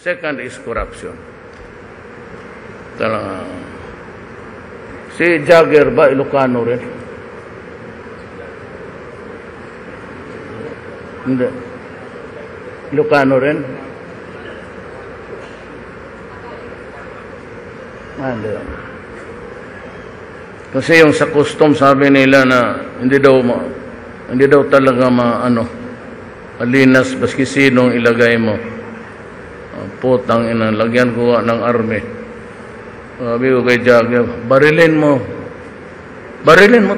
Second is corruption. Si Jagger ba, Ilocano rin? Hindi. Ilocano rin? Hindi. Kasi yung sa custom sabi nila na hindi daw talaga malinas baski sinong ilagay mo. Putang ina, lagyan ko ng army. Sabi ko kay Jagger, barilin mo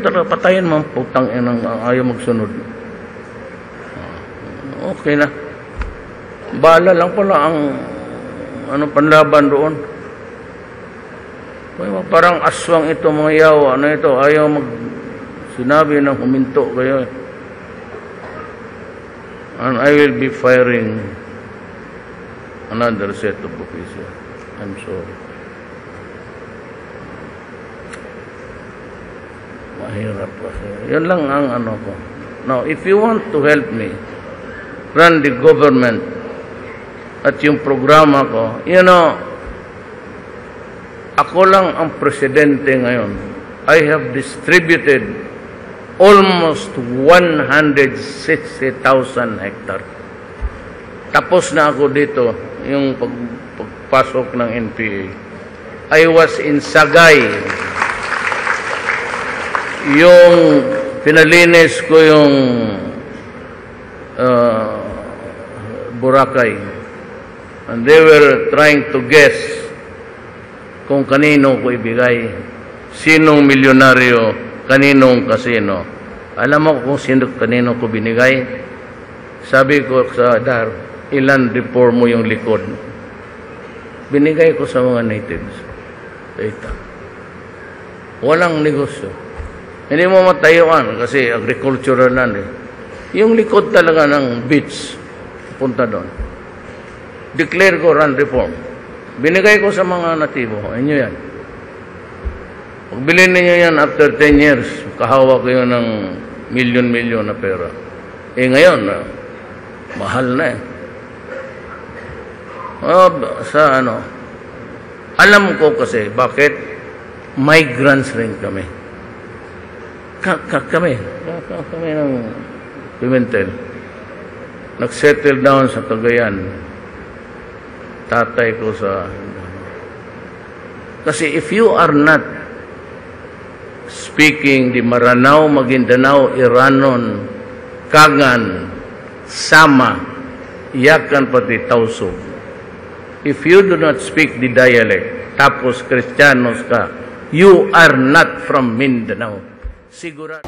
talaga, patayin mo, putang ina, ayaw magsunod. Okay na. Bala lang pala ang panlaban doon. Parang aswang ito, mga yawa. Ayaw sinabi ng huminto kayo. And I will be firing another set of officers. I'm sorry. Mahirap kasi. Yun lang ang ko. Now, if you want to help me run the government at yung programa ko, ako lang ang presidente ngayon. I have distributed almost 160,000 hectares. Tapos na ako dito, yung pagpasok ng NPA. I was in Sagay. Yung pinalinis ko yung Boracay. And they were trying to guess kung kanino ko ibigay. Sinong milyonaryo, kaninong kasino. Alam mo kung kanino ko binigay? Sabi ko sa Dar, ilan report mo yung likod? Binigay ko sa mga natives. Data. Walang negosyo. Hindi mo matayuan kasi agricultural land eh. Yung likod talaga ng beach, punta doon. Declare ko run reform. Binigay ko sa mga natibo. Inyo yan. Pag bilhin ninyo yan after 10 years, kahawa kayo ng milyon-milyon na pera. Ngayon, mahal na eh. Alam ko kasi, bakit? Migrants rin kami. Kami ng Pimentel. Nag-settle down sa Cagayan. Tatay ko kasi if you are not speaking the Maranao, Maguindanao, Iranon, Kagan, Sama, Yakan, pati Tausug. If you do not speak the dialect, tapos Kristiyanos ka, you are not from Mindanao. Sigurado.